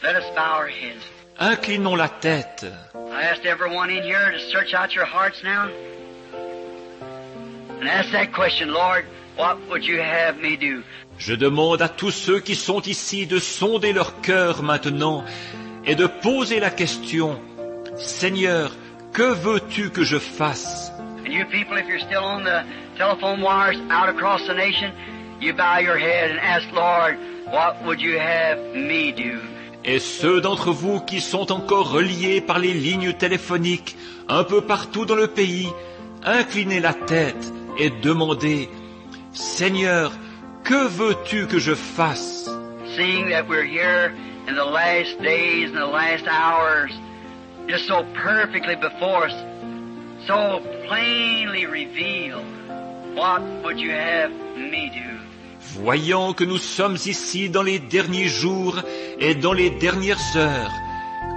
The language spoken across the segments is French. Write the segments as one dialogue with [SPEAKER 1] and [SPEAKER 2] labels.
[SPEAKER 1] Let us bow our heads.
[SPEAKER 2] Inclinons la tête.
[SPEAKER 1] I asked everyone in here to search out your hearts now and ask that question, Lord, what would you have me do?
[SPEAKER 2] Je demande à tous ceux qui sont ici de sonder leur cœur maintenant et de poser la question, Seigneur, que veux-tu que je fasse?
[SPEAKER 1] And you people, if you're still on the telephone wires out across the nation, you bow your head and ask, Lord, what would you have me do?
[SPEAKER 2] Et ceux d'entre vous qui sont encore reliés par les lignes téléphoniques un peu partout dans le pays, inclinez la tête et demandez, Seigneur, que veux-tu que je fasse?
[SPEAKER 1] Seeing that we're here in the last days and the last hours, just so perfectly before us, so plainly revealed, what would you have me do?
[SPEAKER 2] Voyant que nous sommes ici dans les derniers jours et dans les dernières heures,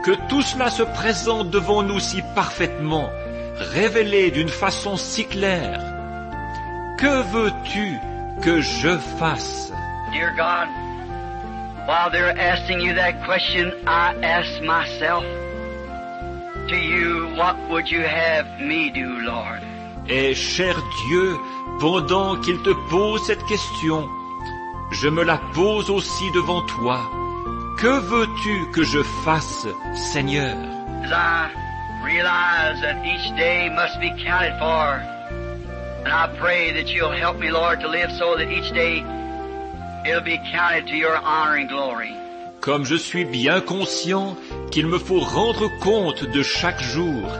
[SPEAKER 2] que tout cela se présente devant nous si parfaitement, révélé d'une façon si claire, que veux-tu que je fasse?
[SPEAKER 1] Dear God, while they're asking you that question, I ask myself, to you, what would you have me do, Lord?
[SPEAKER 2] Et cher Dieu, pendant qu'il te pose cette question, je me la pose aussi devant toi. Que veux-tu que je fasse, Seigneur?
[SPEAKER 1] As I realize that each day must be counted for, and I pray that you'll help me, Lord, to live so that each day it'll be counted to your honor and glory.
[SPEAKER 2] Comme je suis bien conscient qu'il me faut rendre compte de chaque jour,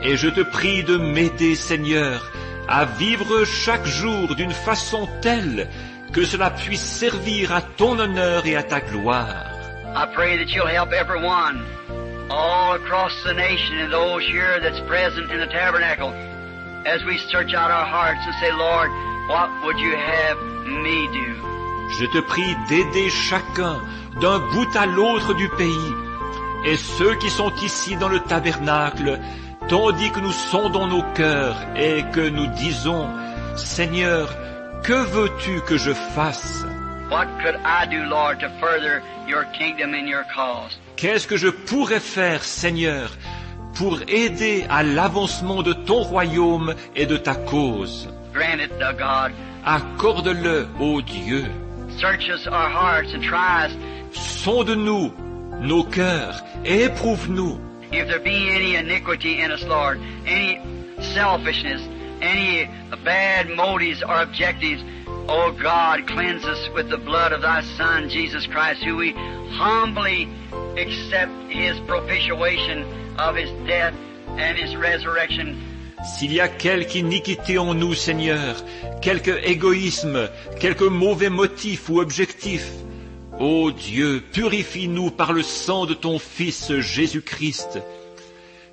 [SPEAKER 2] et je te prie de m'aider, Seigneur, à vivre chaque jour d'une façon telle que cela puisse servir à ton honneur et à ta gloire.
[SPEAKER 1] I pray that you'll help everyone all across the nation and those here that's present in the tabernacle as we search out our hearts and say, Lord, what would you have me do?
[SPEAKER 2] Je te prie d'aider chacun d'un bout à l'autre du pays, et ceux qui sont ici dans le tabernacle, tandis que nous sondons nos cœurs et que nous disons, Seigneur, que veux-tu que je fasse?
[SPEAKER 1] What could I do, Lord, to further your kingdom and your cause?
[SPEAKER 2] Qu'est-ce que je pourrais faire, Seigneur, pour aider à l'avancement de ton royaume et de ta cause?
[SPEAKER 1] Grant it, O God.
[SPEAKER 2] Accorde-le, ô Dieu.
[SPEAKER 1] Search us our hearts and try us.
[SPEAKER 2] Sonde-nous nos cœurs et éprouve-nous.
[SPEAKER 1] If there be any iniquity in us, Lord, any selfishness, any bad motives or objectives, oh God, cleanse us with the blood of thy Son, Jesus Christ, who we humbly accept his propitiation of his death and his resurrection.
[SPEAKER 2] S'il y a quelque iniquité en nous, Seigneur, quelque égoïsme, quelque mauvais motif ou objectif, ô Dieu, purifie-nous par le sang de ton Fils Jésus-Christ,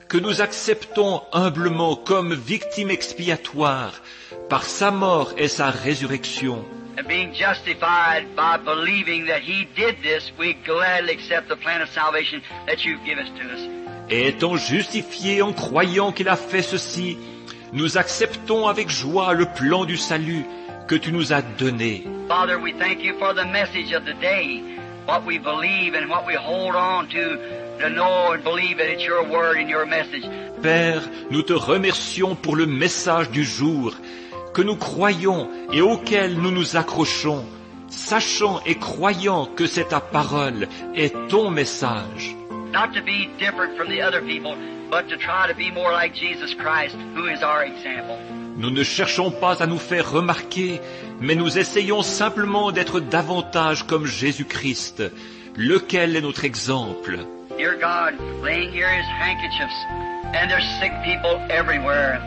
[SPEAKER 2] que nous acceptons humblement comme victime expiatoire par sa mort et sa résurrection.
[SPEAKER 1] And being justified by believing that he did this, we gladly accept the plan of salvation that you've given to us.
[SPEAKER 2] Et étant justifiés en croyant qu'il a fait ceci, nous acceptons avec joie le plan du salut que tu nous as donné.
[SPEAKER 1] Father, we thank you for the message of the day, what we believe and what we hold on to know and believe that it's your word and your message.
[SPEAKER 2] Père, nous te remercions pour le message du jour que nous croyons et auquel nous nous accrochons, sachant et croyant que c'est ta parole et ton message.
[SPEAKER 1] Not to be different from the other people, but to try to be more like Jesus Christ, who is our example.
[SPEAKER 2] Nous ne cherchons pas à nous faire remarquer, mais nous essayons simplement d'être davantage comme Jésus-Christ, lequel est notre exemple.
[SPEAKER 1] Dear God, laying here his handkerchiefs, and there's sick people everywhere.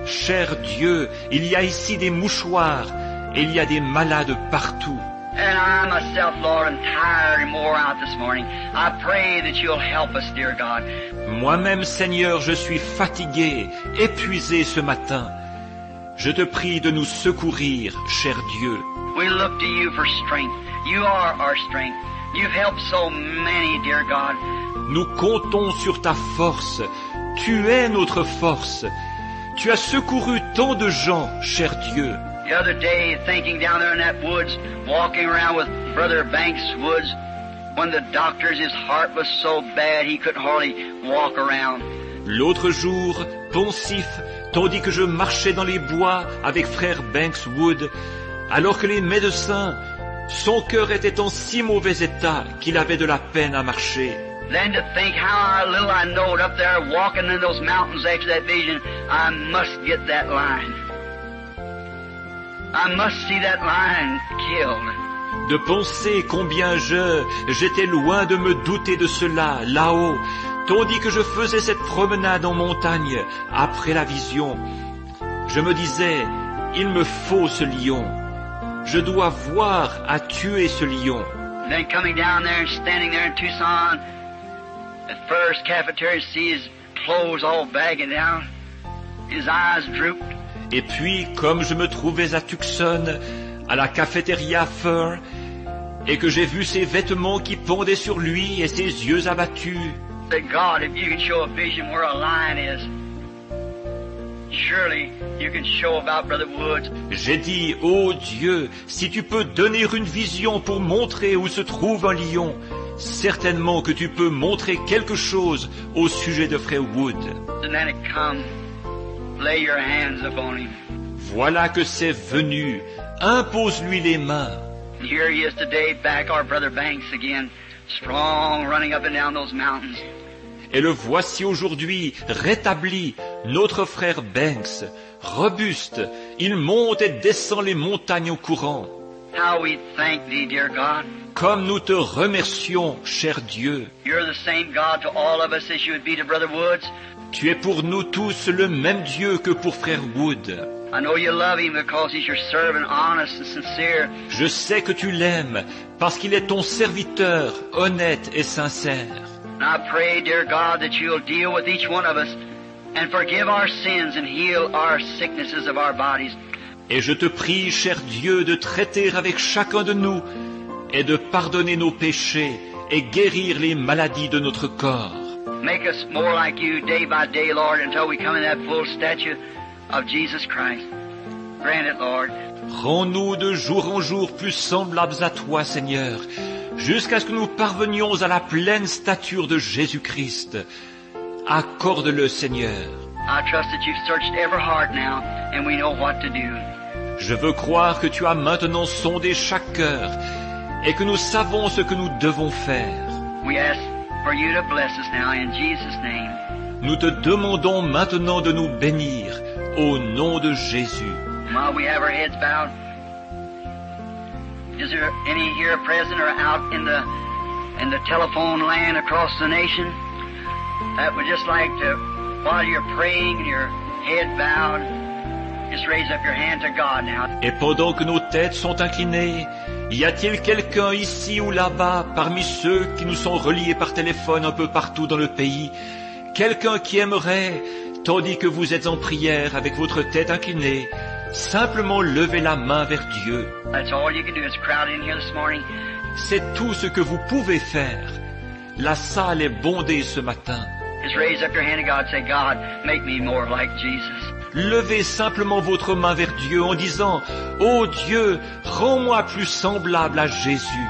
[SPEAKER 2] Cher Dieu, il y a ici des mouchoirs et il y a des malades partout.
[SPEAKER 1] And I myself, Lord, am tired and wore out this morning. I pray that you'll help us, dear God.
[SPEAKER 2] Moi-même, Seigneur, je suis fatigué, épuisé ce matin. Je te prie de nous secourir, cher Dieu.
[SPEAKER 1] We look to you for strength. You are our strength. You've helped so many, dear God.
[SPEAKER 2] Nous comptons sur ta force. Tu es notre force. Tu as secouru tant de gens, cher Dieu.
[SPEAKER 1] The other day, thinking down there in that woods, walking around with Brother Banks Woods, when the doctors, his heart was so bad he couldn't hardly walk around.
[SPEAKER 2] L'autre jour, pensif, tandis que je marchais dans les bois avec frère Banks Wood, alors que les médecins, son cœur était en si mauvais état qu'il avait de la peine à marcher.
[SPEAKER 1] Then to think how little I knowed up there walking in those mountains after that vision, I must get that line. I must see that line killed.
[SPEAKER 2] De penser combien j'étais loin de me douter de cela, là-haut, tandis que je faisais cette promenade en montagne après la vision. Je me disais, il me faut ce lion. Je dois voir à tuer ce lion.
[SPEAKER 1] Then coming down there and standing there in Tucson, at first cafeteria, see his clothes all bagging down, his eyes drooped.
[SPEAKER 2] Et puis, comme je me trouvais à Tucson, à la cafétéria Fur, et que j'ai vu ses vêtements qui pendaient sur lui et ses yeux abattus,
[SPEAKER 1] Said, God, if you can show a vision where a lion is, surely you can show about Brother Woods.
[SPEAKER 2] j'ai dit, ô Dieu, si tu peux donner une vision pour montrer où se trouve un lion, certainement que tu peux montrer quelque chose au sujet de frère Wood.
[SPEAKER 1] And then it come, lay your hands upon him.
[SPEAKER 2] Voilà que c'est venu, impose-lui les mains.
[SPEAKER 1] And here he is today, back our Brother Banks again, strong, running up and down those mountains.
[SPEAKER 2] Et le voici aujourd'hui rétabli, notre frère Banks, robuste, il monte et descend les montagnes au courant.
[SPEAKER 1] How we thank thee, dear God.
[SPEAKER 2] Comme nous te remercions, cher Dieu.
[SPEAKER 1] You're the same God to all of us as you would be to Brother Woods.
[SPEAKER 2] Tu es pour nous tous le même Dieu que pour frère Wood.
[SPEAKER 1] I know you love him because he's your servant, honest and sincere.
[SPEAKER 2] Je sais que tu l'aimes parce qu'il est ton serviteur, honnête et sincère.
[SPEAKER 1] And I pray, dear God, that you'll deal with each one of us and forgive our sins and heal our sicknesses of our bodies.
[SPEAKER 2] Et je te prie, cher Dieu, de traiter avec chacun de nous et de pardonner nos péchés et guérir les maladies de notre corps.
[SPEAKER 1] Make us more like you day by day, Lord, until we come in that full stature of Jesus Christ. Grant it, Lord.
[SPEAKER 2] Rends-nous de jour en jour plus semblables à toi, Seigneur, jusqu'à ce que nous parvenions à la pleine stature de Jésus-Christ. Accorde-le, Seigneur.
[SPEAKER 1] I trust that you've searched every heart now, and we know what to do.
[SPEAKER 2] Je veux croire que tu as maintenant sondé chaque cœur et que nous savons ce que nous devons faire.
[SPEAKER 1] We ask for you to bless us now in Jesus' name.
[SPEAKER 2] Nous te demandons maintenant de nous bénir au nom de Jésus.
[SPEAKER 1] While we have our heads bowed, is there any here present or out in the telephone land across the nation that would just like to, while you're praying and your head bowed, just raise up your hand to God now.
[SPEAKER 2] Et pendant que nos têtes sont inclinées, y a-t-il quelqu'un ici ou là-bas parmi ceux qui nous sont reliés par téléphone un peu partout dans le pays, quelqu'un qui aimerait, tandis que vous êtes en prière avec votre tête inclinée, simplement lever la main vers Dieu?
[SPEAKER 1] That's all you can do. It's crowded in here this morning.
[SPEAKER 2] C'est tout ce que vous pouvez faire. La salle est bondée ce matin.
[SPEAKER 1] Just raise up your hand to God. Say, God, make me more like Jesus.
[SPEAKER 2] Levez simplement votre main vers Dieu en disant, ô Dieu, rends-moi plus semblable à Jésus.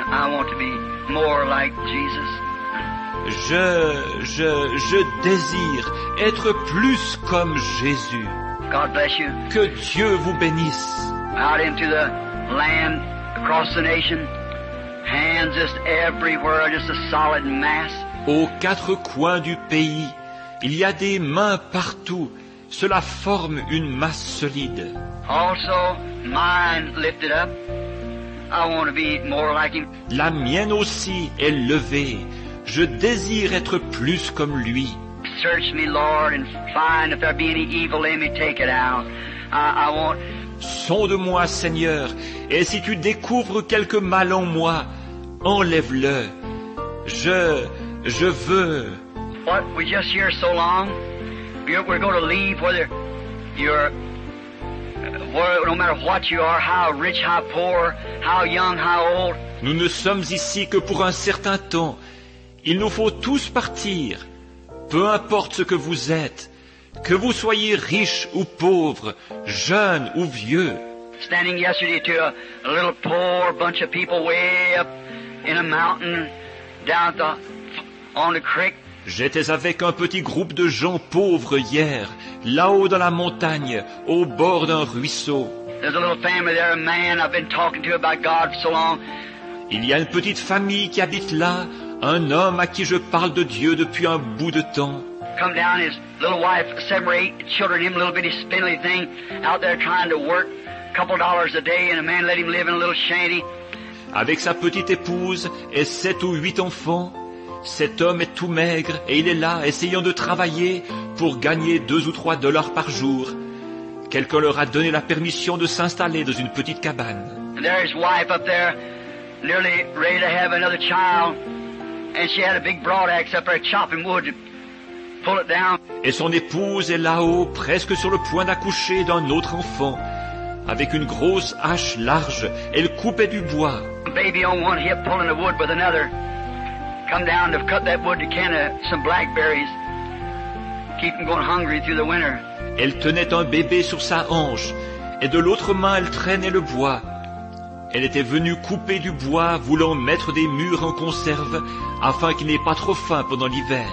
[SPEAKER 1] I want to be more like Jesus.
[SPEAKER 2] Je désire être plus comme Jésus.
[SPEAKER 1] God bless you.
[SPEAKER 2] Que Dieu vous bénisse.
[SPEAKER 1] Out into the land, across the nation, hands just everywhere, just a solid mass.
[SPEAKER 2] Aux quatre coins du pays, il y a des mains partout. Cela forme une masse solide.
[SPEAKER 1] Also, mine lifted up. I want to be more like him.
[SPEAKER 2] La mienne aussi est levée. Je désire être plus comme lui.
[SPEAKER 1] Search me, Lord, and find if there be any evil in me, take it out. I want...
[SPEAKER 2] Sonde-moi, Seigneur, et si tu découvres quelque mal en moi, enlève-le. Je veux...
[SPEAKER 1] What we just hear so long, we're going to leave whether you're... no matter what you are, how rich, how poor, how young, how old.
[SPEAKER 2] Nous ne sommes ici que pour un certain temps. Il nous faut tous partir. Peu importe ce que vous êtes, que vous soyez riche ou pauvre, jeune ou vieux.
[SPEAKER 1] Standing yesterday to a little poor bunch of people way up in a mountain down on the creek.
[SPEAKER 2] J'étais avec un petit groupe de gens pauvres hier, là-haut dans la montagne, au bord d'un ruisseau.
[SPEAKER 1] There's a little family there, a man I've been talking to about God for so long.
[SPEAKER 2] Il y a une petite famille qui habite là, un homme à qui je parle de Dieu depuis un bout de temps.
[SPEAKER 1] Come down, his little wife, 7 or 8 children, him a little bitty spindly thing, out there trying to work, $2 a day, and a man let him live in a little shanty.
[SPEAKER 2] Avec sa petite épouse et 7 ou 8 enfants, cet homme est tout maigre et il est là, essayant de travailler pour gagner $2 ou $3 par jour. Quelqu'un leur a donné la permission de s'installer dans une petite cabane.
[SPEAKER 1] And there his wife up there, nearly ready to have another child, and she had a big broad axe up there chopping wood to pull it down.
[SPEAKER 2] Et son épouse est là-haut, presque sur le point d'accoucher d'un autre enfant. Avec une grosse hache large, elle coupait du bois.
[SPEAKER 1] A baby on one hip pulling the wood with another. Come down to cut that wood to can some blackberries. Keep them going hungry through the winter.
[SPEAKER 2] Elle tenait un bébé sur sa hanche, et de l'autre main elle traînait le bois. Elle était venue couper du bois, voulant mettre des murs en conserve, afin qu'il n'ait pas trop faim pendant l'hiver.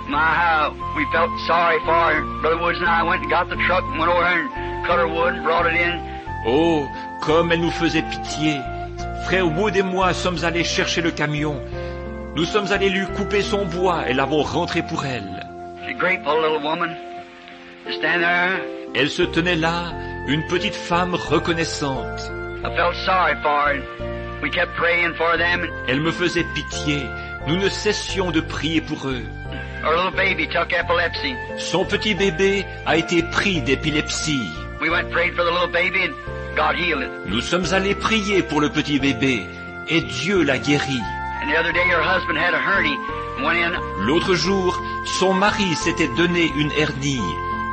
[SPEAKER 1] My, how we felt sorry for her. Brother Woods and I went and got the truck and went over there and cut her wood and brought it in.
[SPEAKER 2] Oh, comme elle nous faisait pitié. Frère Wood et moi sommes allés chercher le camion. Nous sommes allés lui couper son bois et l'avons rentré pour elle.
[SPEAKER 1] She's a grateful little woman. To stand there.
[SPEAKER 2] Elle se tenait là, une petite femme reconnaissante.
[SPEAKER 1] I felt sorry for her. We kept praying for them.
[SPEAKER 2] Elle me faisait pitié. Nous ne cessions de prier pour eux.
[SPEAKER 1] Our little baby took epilepsy.
[SPEAKER 2] Son petit bébé a été pris d'épilepsie.
[SPEAKER 1] We went and prayed for the little baby and God healed it.
[SPEAKER 2] Nous sommes allés prier pour le petit bébé et Dieu l'a guéri.
[SPEAKER 1] And the other day her husband had a hernia and went in.
[SPEAKER 2] L'autre jour, son mari s'était donné une hernie.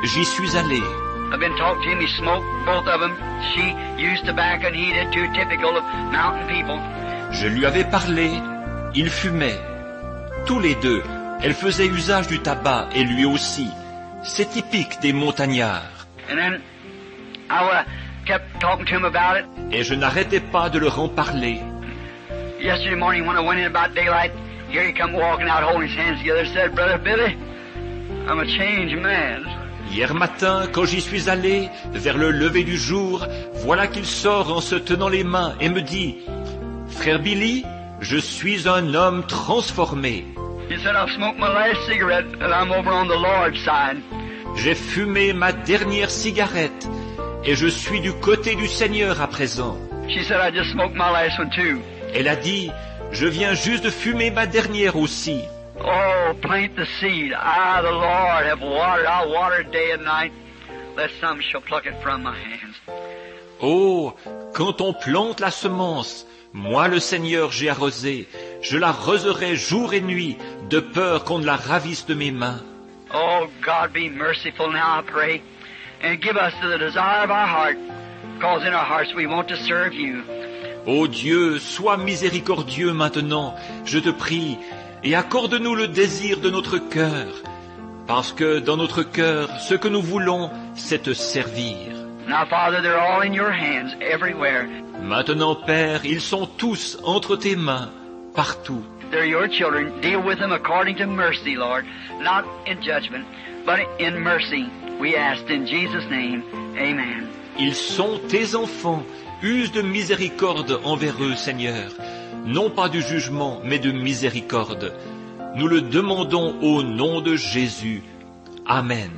[SPEAKER 2] J'y suis allé.
[SPEAKER 1] I've been talking to him. He smoked, both of them. She used tobacco and he did too, typical of mountain people.
[SPEAKER 2] Je lui avais parlé. Il fumait. Tous les deux. Elle faisait usage du tabac et lui aussi. C'est typique des montagnards.
[SPEAKER 1] And then I kept talking to him about it.
[SPEAKER 2] Et je n'arrêtais pas de leur en parler.
[SPEAKER 1] Yesterday morning when I went in about daylight, here he come walking out holding his hands together, said, Brother Billy, I'm a changed man.
[SPEAKER 2] Hier matin, quand j'y suis allé, vers le lever du jour, voilà qu'il sort en se tenant les mains et me dit, « Frère Billy, je suis un homme transformé. »
[SPEAKER 1] He said, I've smoked my last cigarette and I'm over on the Lord's side.
[SPEAKER 2] J'ai fumé ma dernière cigarette et je suis du côté du Seigneur à présent.
[SPEAKER 1] She said, I just smoked my last one too.
[SPEAKER 2] Elle a dit, je viens juste de fumer ma dernière aussi.
[SPEAKER 1] Oh, plant the seed. I, the Lord, have watered. I'll water it day and night, lest some shall pluck it from my hands.
[SPEAKER 2] Oh, quand on plante la semence, moi le Seigneur j'ai arrosé, je l'arroserai jour et nuit, de peur qu'on ne la ravisse de mes mains.
[SPEAKER 1] Oh, God, be merciful now, I pray, and give us the desire of our heart, because in our hearts we want to serve you.
[SPEAKER 2] Ô Dieu, sois miséricordieux maintenant, je te prie, et accorde-nous le désir de notre cœur, parce que dans notre cœur, ce que nous voulons, c'est te servir.
[SPEAKER 1] Now, Father, they're all in your hands, everywhere.
[SPEAKER 2] Maintenant, Père, ils sont tous entre tes mains, partout.
[SPEAKER 1] They're your children. Deal with them according to mercy, Lord, not in judgment, but in mercy. We ask in Jesus' name, amen.
[SPEAKER 2] Ils sont tes enfants. Use de miséricorde envers eux, Seigneur. Non pas du jugement, mais de miséricorde. Nous le demandons au nom de Jésus. Amen.